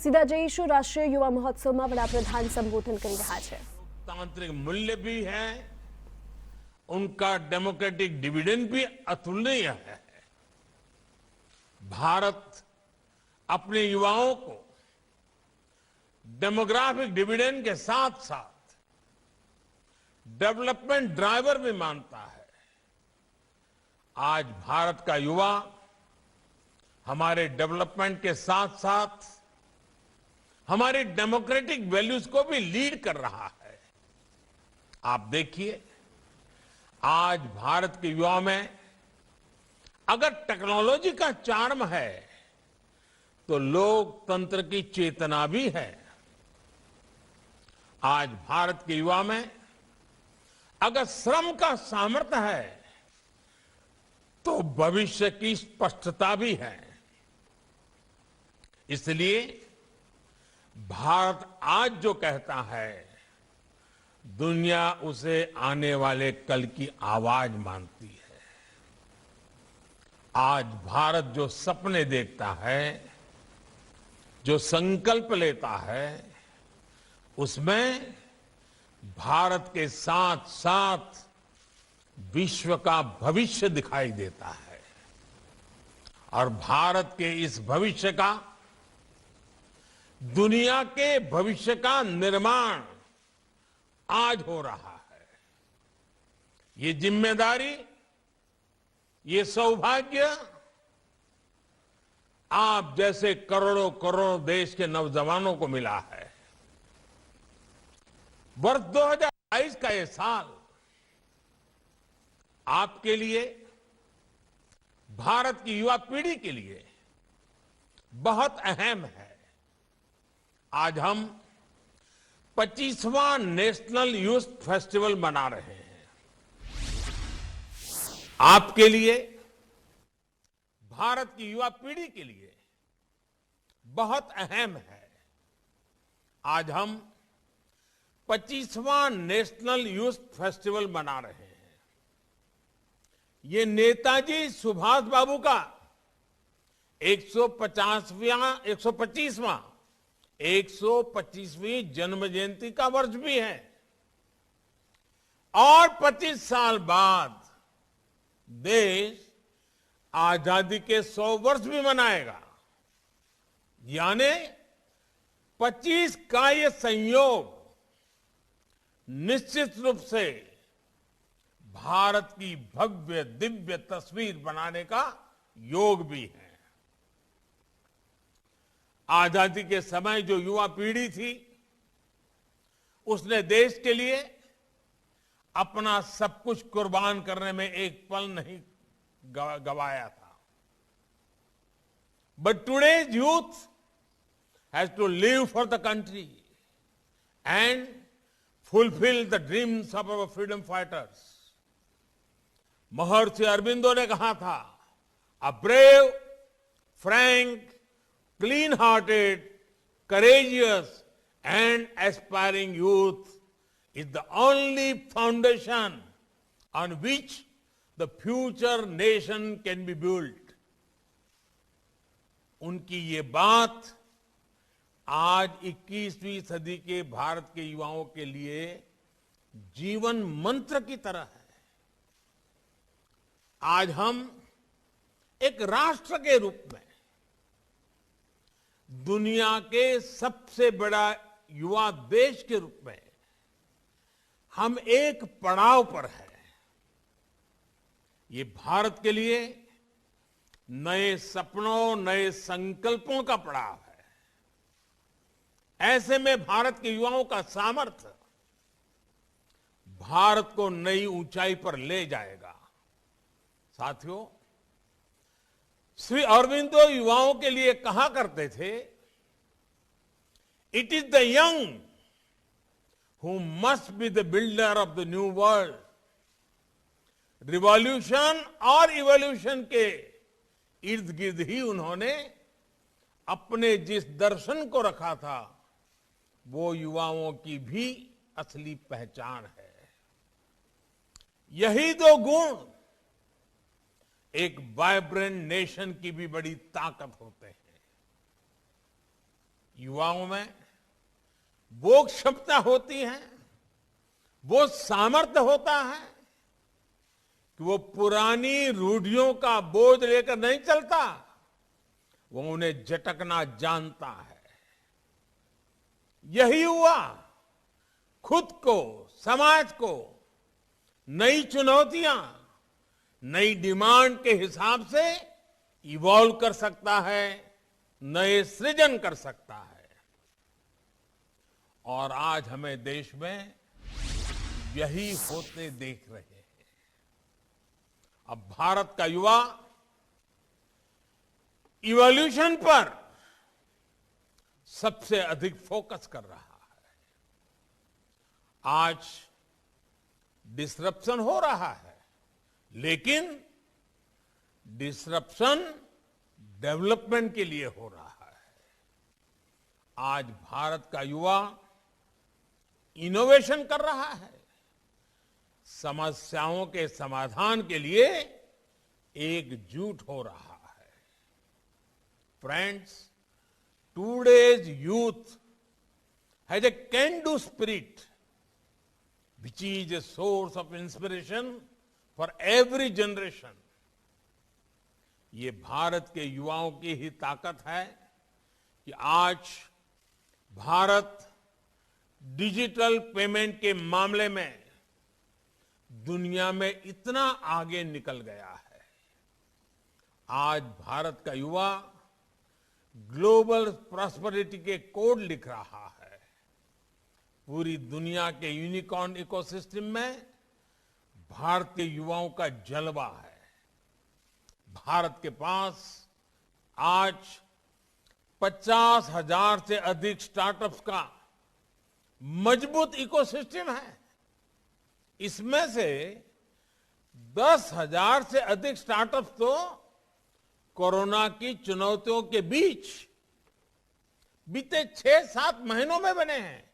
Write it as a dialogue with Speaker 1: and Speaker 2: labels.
Speaker 1: સીધા જઈશું રાષ્ટ્રીય યુવા મહોત્સવમાં વડાપ્રધાન સંબોધન કરી રહ્યા છે।
Speaker 2: तांत्रिक मूल्य भी है, उनका डेमोक्रेटिक डिविडेंड भी अतुलनीय है। भारत अपने युवाओं को डेमोग्राफिक डिविडेंड के साथ साथ डेवलपमेंट ड्राइवर भी मानता है। आज भारत का युवा हमारे डेवलपमेंट के साथ साथ हमारी डेमोक्रेटिक वैल्यूज को भी लीड कर रहा है। आप देखिए, आज भारत के युवा में अगर टेक्नोलॉजी का चार्म है तो लोकतंत्र की चेतना भी है। आज भारत के युवा में अगर श्रम का सामर्थ्य है तो भविष्य की स्पष्टता भी है। इसलिए भारत आज जो कहता है, दुनिया उसे आने वाले कल की आवाज मानती है। आज भारत जो सपने देखता है, जो संकल्प लेता है, उसमें भारत के साथ साथ विश्व का भविष्य दिखाई देता है। और भारत के इस भविष्य का, दुनिया के भविष्य का निर्माण आज हो रहा है। ये जिम्मेदारी, ये सौभाग्य आप जैसे करोड़ों करोड़ों देश के नौजवानों को मिला है। वर्ष 2022 का ये साल आपके लिए, भारत की युवा पीढ़ी के लिए बहुत अहम है। आज हम 25वां नेशनल यूथ फेस्टिवल मना रहे हैं। आपके लिए, भारत की युवा पीढ़ी के लिए बहुत अहम है। आज हम 25वां नेशनल यूथ फेस्टिवल मना रहे हैं। ये नेताजी सुभाष बाबू का 125वीं जन्म जयंती का वर्ष भी है। और 25 साल बाद देश आजादी के 100 वर्ष भी मनाएगा। यानी 25 का ये संयोग निश्चित रूप से भारत की भव्य दिव्य तस्वीर बनाने का योग भी है। आजादी के समय जो युवा पीढ़ी थी, उसने देश के लिए अपना सब कुछ कुर्बान करने में एक पल नहीं गवाया था। But today's youth has to live for the country and fulfil the dreams of our freedom fighters. Maharshi Aurobindo ने कहा था, a brave, frank, clean-hearted, courageous and aspiring youth is the only foundation on which the future nation can be built. उनकी ये बात आज 21वीं सदी के भारत के युवाओं के लिए जीवन मंत्र की तरह है। आज हम एक राष्ट्र के रूप में दुनिया के सबसे बड़ा युवा देश के रूप में हम एक पड़ाव पर हैं। ये भारत के लिए नए सपनों, नए संकल्पों का पड़ाव है। ऐसे में भारत के युवाओं का सामर्थ्य भारत को नई ऊंचाई पर ले जाएगा। साथियों, श्री अरबिंदो युवाओं के लिए कहा करते थे, it is the young who must be the builder of the new world. Revolution और इवोल्यूशन के इर्द गिर्द ही उन्होंने अपने जिस दर्शन को रखा था, वो युवाओं की भी असली पहचान है। यही दो गुण एक वाइब्रेंट नेशन की भी बड़ी ताकत होते हैं। युवाओं में वो क्षमता होती है, वो सामर्थ्य होता है कि वो पुरानी रूढ़ियों का बोझ लेकर नहीं चलता, वो उन्हें झटकना जानता है। यही युवा खुद को, समाज को नई चुनौतियां, नई डिमांड के हिसाब से इवॉल्व कर सकता है, नए सृजन कर सकता है। और आज हमें देश में यही होते देख रहे हैं। अब भारत का युवा इवोल्यूशन पर सबसे अधिक फोकस कर रहा है। आज डिसरप्शन हो रहा है, लेकिन डिसरप्शन डेवलपमेंट के लिए हो रहा है। आज भारत का युवा इनोवेशन कर रहा है, समस्याओं के समाधान के लिए एकजुट हो रहा है। Friends, today's youth has a can-do spirit, which is a source of inspiration for every generation. ये भारत के युवाओं की ही ताकत है कि आज भारत डिजिटल पेमेंट के मामले में दुनिया में इतना आगे निकल गया है। आज भारत का युवा ग्लोबल प्रॉस्पेरिटी के कोड लिख रहा है। पूरी दुनिया के यूनिकॉर्न इकोसिस्टम में भारतीय युवाओं का जलवा है। भारत के पास आज 50,000 से अधिक स्टार्टअप्स का मजबूत इकोसिस्टम है। इसमें से 10,000 से अधिक स्टार्टअप्स तो कोरोना की चुनौतियों के बीच बीते 6-7 महीनों में बने हैं।